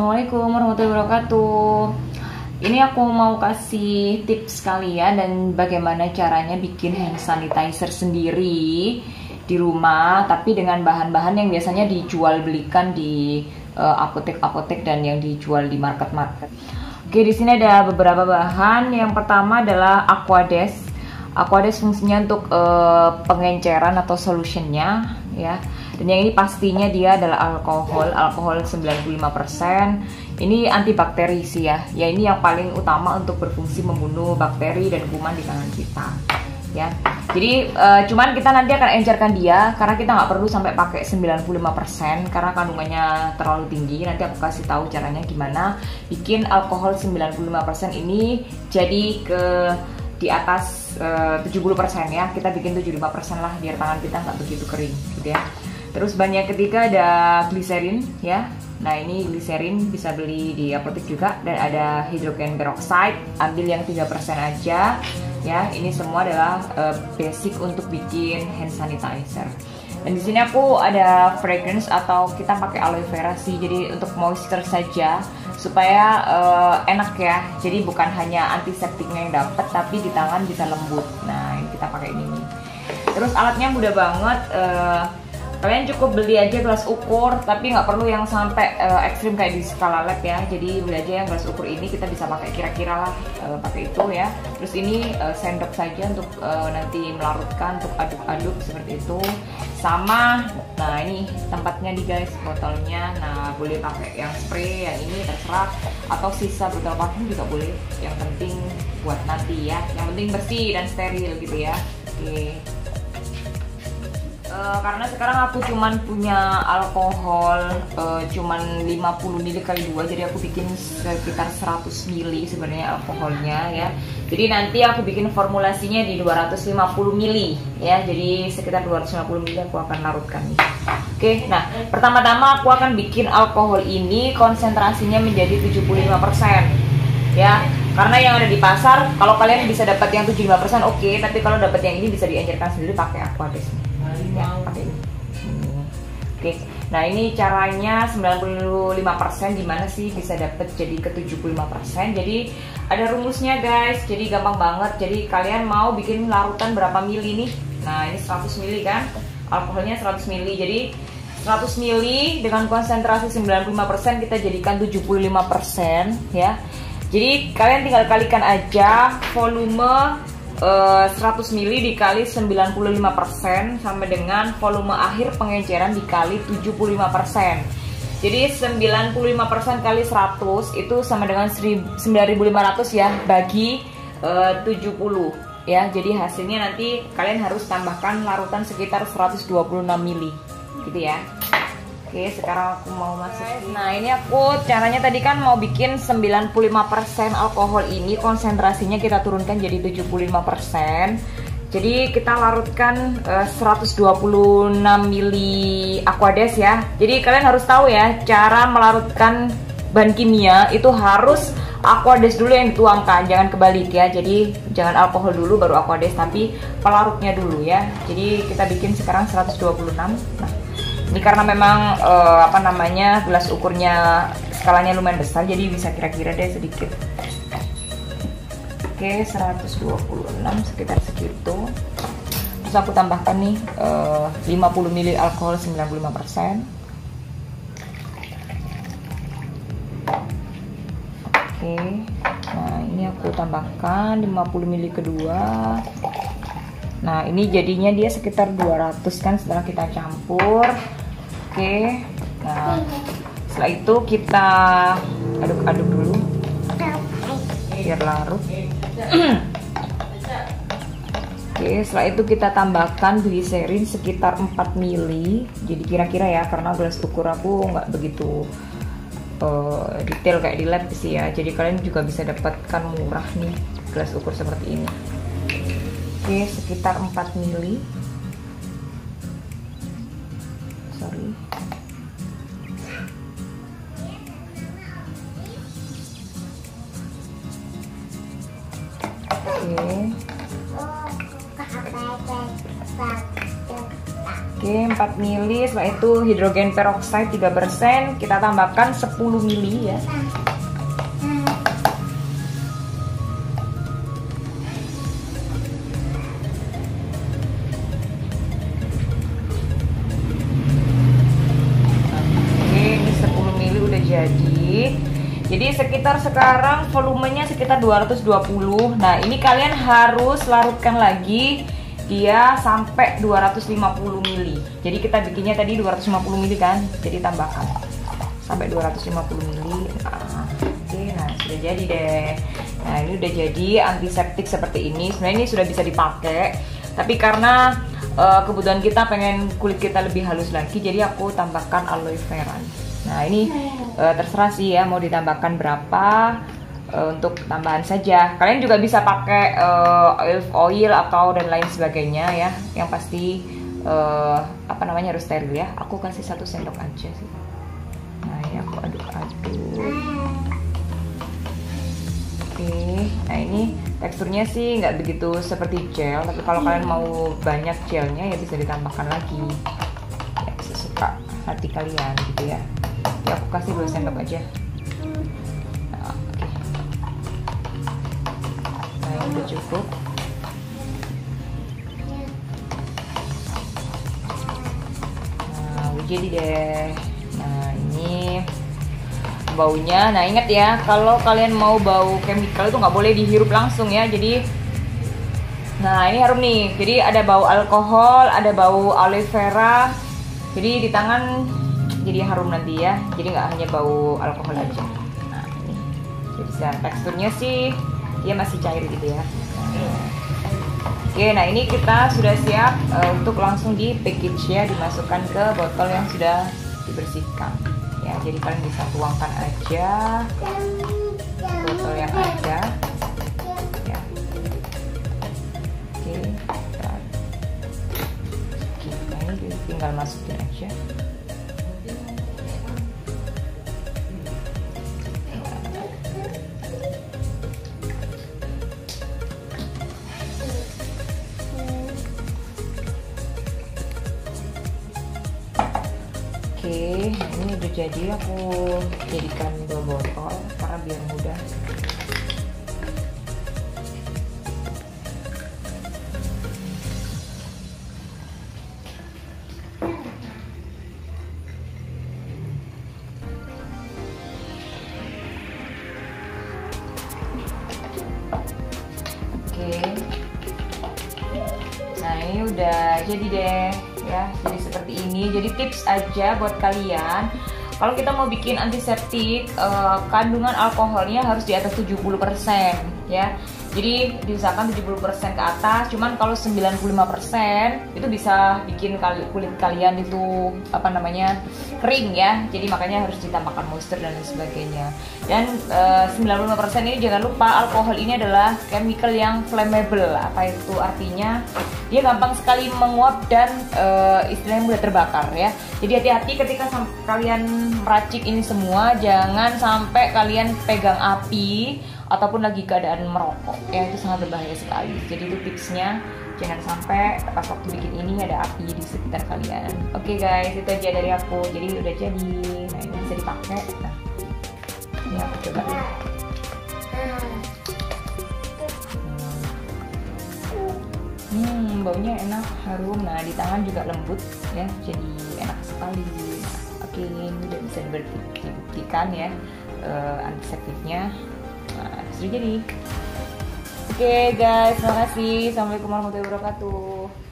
Assalamualaikum warahmatullahi wabarakatuh. Ini aku mau kasih tips kalian dan bagaimana caranya bikin hand sanitizer sendiri di rumah, tapi dengan bahan-bahan yang biasanya dijual belikan di apotek-apotek dan yang dijual di market-market. Oke, di sini ada beberapa bahan. Yang pertama adalah Aquades. Aquades fungsinya untuk pengenceran atau solutionnya, ya. Dan yang ini pastinya dia adalah alkohol 95%. Ini antibakteri sih ya. Ya, ini yang paling utama untuk berfungsi membunuh bakteri dan kuman di tangan kita, ya. Jadi cuman kita nanti akan encerkan dia karena kita nggak perlu sampai pakai 95% karena kandungannya terlalu tinggi. Nanti aku kasih tahu caranya gimana bikin alkohol 95% ini jadi di atas 70% ya. Kita bikin 75% lah biar tangan kita nggak begitu kering gitu ya. Terus bahan yang ketiga ada gliserin ya. Nah, ini gliserin bisa beli di apotek juga, dan ada hidrogen peroxide, ambil yang 3% aja ya. Ini semua adalah basic untuk bikin hand sanitizer. Dan di sini aku ada fragrance atau kita pakai aloe vera sih. Jadi untuk moisture saja supaya enak ya. Jadi bukan hanya antiseptiknya yang dapat, tapi di tangan bisa lembut. Nah, ini kita pakai ini nih. Terus alatnya mudah banget. Kalian cukup beli aja gelas ukur, tapi nggak perlu yang sampai ekstrim kayak di skala lab ya. Jadi beli aja yang gelas ukur ini, kita bisa pakai kira-kira lah pakai itu ya. Terus ini sendok saja untuk nanti melarutkan, untuk aduk-aduk seperti itu. Sama, nah ini tempatnya di guys, botolnya. Nah, boleh pakai yang spray, yang ini terserah, atau sisa botol parfum juga boleh. Yang penting buat nanti ya. Yang penting bersih dan steril gitu ya. Oke. Karena sekarang aku cuman punya alkohol cuman 50 ml kali 2, jadi aku bikin sekitar 100 ml sebenarnya alkoholnya ya. Jadi nanti aku bikin formulasinya di 250 ml ya, jadi sekitar 250 ml aku akan larutkan nih. Oke, nah pertama-tama aku akan bikin alkohol ini konsentrasinya menjadi 75% ya. Karena yang ada di pasar, kalau kalian bisa dapat yang 75% oke, tapi kalau dapat yang ini bisa diencerkan sendiri pakai Aquades ya, pakai ini. Oke, nah ini caranya 95% gimana sih bisa dapat jadi ke 75%. Jadi ada rumusnya guys, jadi gampang banget. Jadi kalian mau bikin larutan berapa mili nih? Nah, ini 100 mili kan, alkoholnya 100 mili. Jadi 100 mili dengan konsentrasi 95% kita jadikan 75% ya. Jadi kalian tinggal kalikan aja volume 100 ml dikali 95% sama dengan volume akhir pengenceran dikali 75%. Jadi 95% kali 100 itu sama dengan 9.500 ya, bagi 70 ya. Jadi hasilnya nanti kalian harus tambahkan larutan sekitar 126 ml gitu ya. Oke, sekarang aku mau masuk. Nah, ini aku caranya tadi kan mau bikin 95% alkohol ini konsentrasinya kita turunkan jadi 75%. Jadi kita larutkan 126 ml Aquades ya. Jadi kalian harus tahu ya, cara melarutkan bahan kimia itu harus Aquades dulu yang dituangkan, jangan kebalik ya. Jadi jangan alkohol dulu baru Aquades, tapi pelarutnya dulu ya. Jadi kita bikin sekarang 126. Nah, ini karena memang gelas ukurnya skalanya lumayan besar, jadi bisa kira-kira deh sedikit. Oke, 126 sekitar segitu. Terus aku tambahkan nih 50 ml alkohol 95%. Oke, nah ini aku tambahkan 50 ml kedua. Nah, ini jadinya dia sekitar 200 kan setelah kita campur. Oke, nah setelah itu kita aduk-aduk dulu biar larut. Oke, setelah itu kita tambahkan gliserin sekitar 4 ml. Jadi kira-kira ya, karena gelas ukur aku nggak begitu detail kayak di lab sih ya. Jadi kalian juga bisa dapatkan murah nih gelas ukur seperti ini. Oke, sekitar 4 ml. Sorry. Oke. Oke, 4 mili. Setelah itu hidrogen peroksida 3%, kita tambahkan 10 mili ya. Jadi sekitar sekarang volumenya sekitar 220. Nah, ini kalian harus larutkan lagi dia sampai 250 mili. Jadi kita bikinnya tadi 250 mili kan. Jadi tambahkan sampai 250 mili. Nah, oke, nah sudah jadi deh. Nah, ini udah jadi antiseptik seperti ini. Sebenarnya ini sudah bisa dipakai. Tapi karena kebutuhan kita pengen kulit kita lebih halus lagi, jadi aku tambahkan aloe vera. Nah, ini terserah sih ya mau ditambahkan berapa, untuk tambahan saja. Kalian juga bisa pakai olive oil atau dan lain sebagainya ya. Yang pasti apa namanya harus steril ya. Aku kasih 1 sendok aja sih. Nah, ini aku aduk-aduk. Oke, nah ini teksturnya sih nggak begitu seperti gel, tapi kalau kalian mau banyak gelnya ya bisa ditambahkan lagi. Ya, sesuka hati kalian gitu ya. Ya, aku kasih 2 sendok aja. Nah, oke. Nah, ini udah cukup. Nah, udah jadi deh. Nah, ini baunya. Nah, ingat ya, kalau kalian mau bau chemical itu nggak boleh dihirup langsung ya. Jadi, nah ini harum nih. Jadi ada bau alkohol, ada bau aloe vera. Jadi di tangan jadi harum nanti ya. Jadi nggak hanya bau alkohol aja. Nah, ini jadi bisa. Teksturnya sih dia masih cair gitu ya. Oke, nah ini kita sudah siap untuk langsung di package ya, dimasukkan ke botol yang sudah dibersihkan. Ya, jadi kalian bisa tuangkan aja botol yang ada ya. Oke, nah ini tinggal masukin aja. Oke, ini udah jadi, aku jadikan 2 botol karena biar mudah. Oke, nah ini udah jadi deh ya, jadi seperti ini. Jadi tips aja buat kalian, kalau kita mau bikin antiseptik, kandungan alkoholnya harus di atas 70% ya. Jadi diusahakan 70% ke atas. Cuman kalau 95% itu bisa bikin kulit kalian itu apa namanya kering ya. Jadi makanya harus ditambahkan moisture dan lain sebagainya. Dan 95% ini jangan lupa, alkohol ini adalah chemical yang flammable. Apa itu artinya? Dia gampang sekali menguap dan istilahnya mudah terbakar ya. Jadi hati-hati ketika kalian meracik ini semua, jangan sampai kalian pegang api ataupun lagi keadaan merokok ya, itu sangat berbahaya sekali. Jadi itu tipsnya, jangan sampai pas waktu bikin ini ada api di sekitar kalian. Oke guys, itu aja dari aku. Jadi udah jadi. Nah, ini bisa dipakai. Nah, ini aku coba ya. Baunya enak, harum. Nah, di tangan juga lembut ya, jadi enak sekali. Oke, ini udah bisa dibuktikan ya antiseptiknya. Nah, sudah jadi. Oke guys, terima kasih. Assalamualaikum warahmatullahi wabarakatuh.